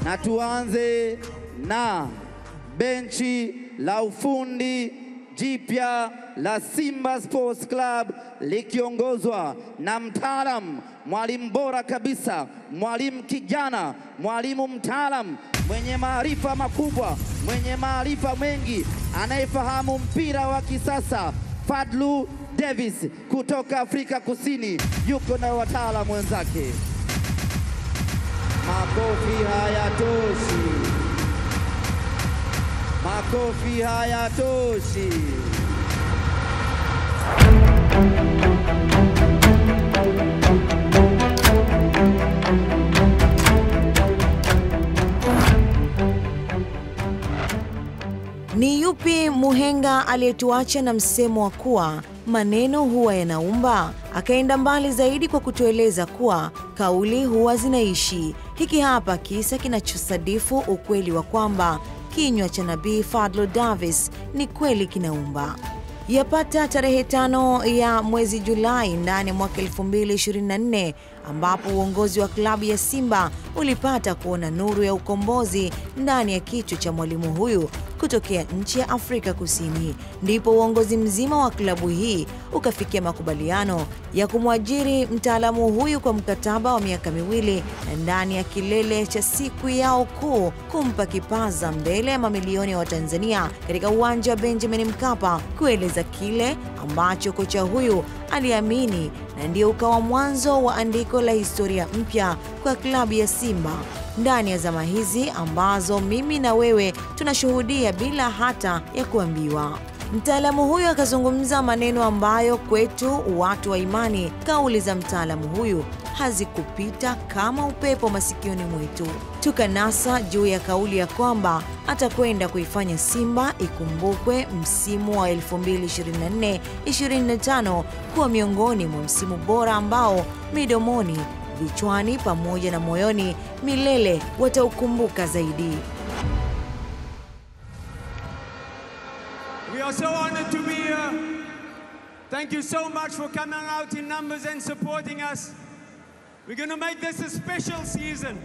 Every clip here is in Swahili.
Na tuanze na benchi la ufundi jipya la Simba Sports Club likiongozwa na mtaalam, mwalimu bora kabisa, mwalimu kijana, mwalimu mtaalam mwenye maarifa makubwa, mwenye maarifa mengi, anayefahamu mpira wa kisasa, Fadlu Davis kutoka Afrika Kusini, yuko na wataalamu wenzake. Makofi hayatoshi. Makofi hayatoshi. Ni yupi muhenga aliyetuacha na msemo wa kuwa maneno huwa yanaumba? Akaenda mbali zaidi kwa kutueleza kuwa kauli huwa zinaishi. Hiki hapa kisa kinachosadifu ukweli wa kwamba kinywa cha Nabii Fadlu Davis ni kweli kinaumba. Yapata tarehe 5 ya mwezi Julai ndani mwaka 2024 ambapo uongozi wa klabu ya Simba ulipata kuona nuru ya ukombozi ndani ya kichwa cha mwalimu huyu kutokea nchi ya Afrika Kusini, ndipo uongozi mzima wa klabu hii ukafikia makubaliano ya kumwajiri mtaalamu huyu kwa mkataba wa miaka 2 na ndani ya kilele cha siku yao kuu kumpa kipaza mbele ya mamilioni ya Watanzania katika uwanja wa Benjamin Mkapa kueleza kile ambacho kocha huyu aliamini, na ndio ukawa mwanzo wa andiko la historia mpya kwa klabu ya Simba ndani ya zama hizi ambazo mimi na wewe tunashuhudia bila hata ya kuambiwa. Mtaalamu huyu akazungumza maneno ambayo kwetu watu wa imani, kauli za mtaalamu huyu hazikupita kama upepo masikioni mwetu. Tukanasa juu ya kauli ya kwamba atakwenda kuifanya Simba ikumbukwe msimu wa 2024-25 kuwa miongoni mwa msimu bora ambao midomoni, vichwani pamoja na moyoni milele wataukumbuka zaidi. We are so honored to be here. Thank you so much for coming out in numbers and supporting us. We're going to make this a special season.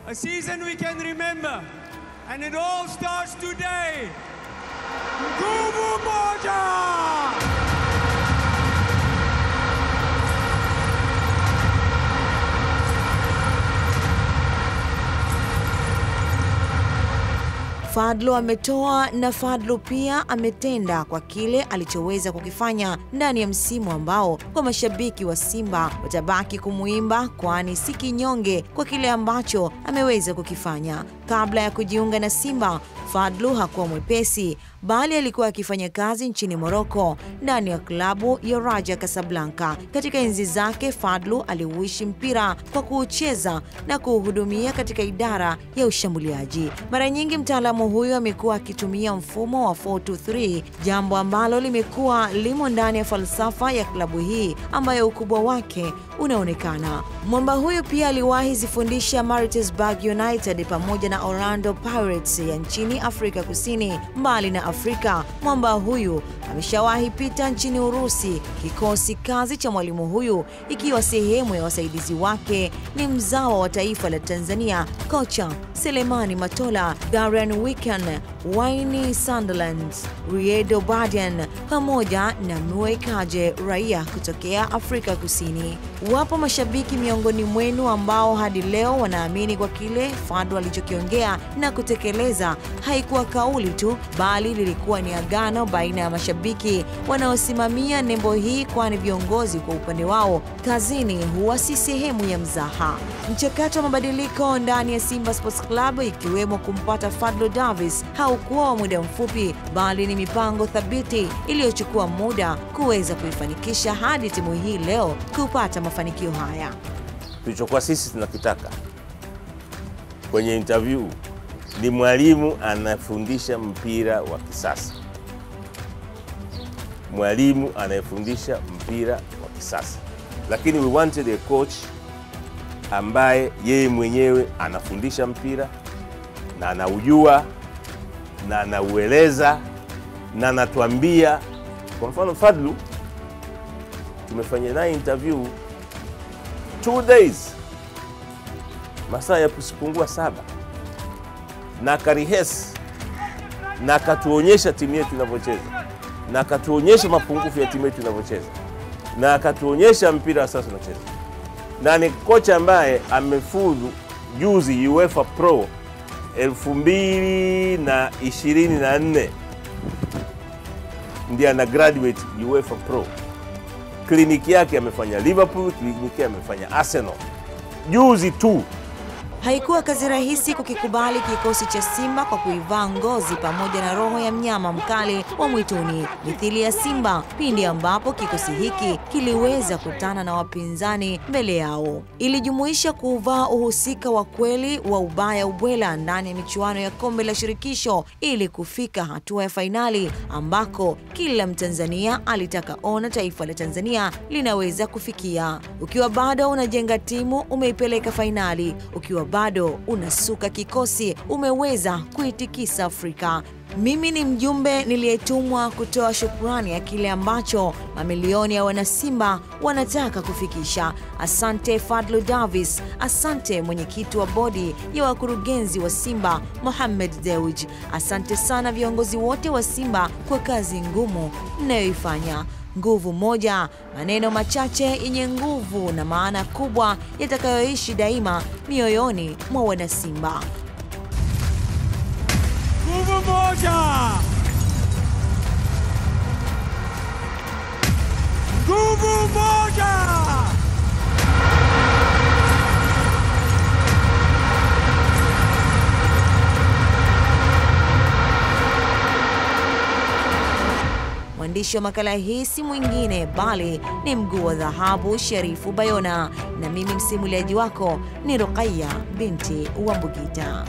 A season we can remember. And it all starts today. Nguvu moja! Fadlu ametoa na Fadlu pia ametenda kwa kile alichoweza kukifanya ndani ya msimu ambao kwa mashabiki wa Simba watabaki kumuimba, kwani si kinyonge kwa kile ambacho ameweza kukifanya. Kabla ya kujiunga na Simba, Fadlu hakuwa mwepesi, bali alikuwa akifanya kazi nchini Morocco ndani ya klabu ya Raja Casablanca. Katika enzi zake, Fadlu aliuishi mpira kwa kuucheza na kuuhudumia katika idara ya ushambuliaji. Mara nyingi mtaalamu huyu amekuwa akitumia mfumo wa 4-2-3, jambo ambalo limekuwa limo ndani ya falsafa ya klabu hii ambayo ukubwa wake unaonekana. Mwamba huyu pia aliwahi zifundisha Maritzburg United pamoja na Orlando Pirates ya nchini Afrika Kusini. Mbali na Afrika, mwamba huyu ameshawahi pita nchini Urusi. Kikosi kazi cha mwalimu huyu ikiwa sehemu ya wasaidizi wake ni mzawa wa taifa la Tanzania, kocha Selemani Matola, Darren Wicken, Wayne Sunderland, Riedo Badian pamoja na Mwekaje, raia kutokea Afrika Kusini. Wapo mashabiki miongoni mwenu ambao hadi leo wanaamini kwa kile Fadlu alichokiongea na kutekeleza haikuwa kauli tu, bali lilikuwa ni agano baina ya mashabiki wanaosimamia nembo hii, kwani viongozi kwa upande wao kazini huwa si sehemu ya mzaha. Mchakato wa mabadiliko ndani ya Simba Sports Club ikiwemo kumpata Fadlu Davis haukuwa wa muda mfupi, bali ni mipango thabiti iliyochukua muda kuweza kuifanikisha hadi timu hii leo kupata mafanikio haya. Tulichokuwa sisi tunakitaka kwenye interview ni mwalimu anafundisha mpira wa kisasa. Mwalimu anayefundisha mpira wa kisasa. Lakini we wanted a coach ambaye yeye mwenyewe anafundisha mpira na anaujua na anaueleza na anatuambia. Kwa mfano Fadlu tumefanya naye interview 2 days. masaa yapusipungua 7, na karihesi na akatuonyesha timu yetu inavyocheza, na akatuonyesha mapungufu ya timu yetu inavyocheza, na akatuonyesha mpira sasa tunacheza. Na ni kocha ambaye amefuzu juzi UEFA Pro 2024, ndiye ana graduate UEFA Pro. Kliniki yake amefanya Liverpool, kliniki yake amefanya Arsenal juzi tu. Haikuwa kazi rahisi kukikubali kikosi cha Simba kwa kuivaa ngozi pamoja na roho ya mnyama mkali wa mwituni mithili ya simba, pindi ambapo kikosi hiki kiliweza kutana na wapinzani mbele yao. Ilijumuisha kuvaa uhusika wa kweli wa ubaya ubwela ndani ya michuano ya kombe la shirikisho ili kufika hatua ya fainali, ambako kila Mtanzania alitaka ona taifa la Tanzania linaweza kufikia. Ukiwa bado unajenga timu, umeipeleka fainali. Ukiwa bado unasuka kikosi, umeweza kuitikisa Afrika. Mimi ni mjumbe niliyetumwa kutoa shukrani ya kile ambacho mamilioni ya wanasimba wanataka kufikisha. Asante Fadlu Davis, asante mwenyekiti wa bodi ya wakurugenzi wa Simba Mohamed Dewji, asante sana viongozi wote wa Simba kwa kazi ngumu mnayoifanya. Nguvu moja, maneno machache yenye nguvu na maana kubwa yatakayoishi daima mioyoni mwa wanasimba. Nguvu moja! Nguvu moja! Mwandishi wa makala hii si mwingine bali ni mguu wa dhahabu Sharifu Bayona, na mimi msimuliaji wako ni Ruqayya binti Wambugita.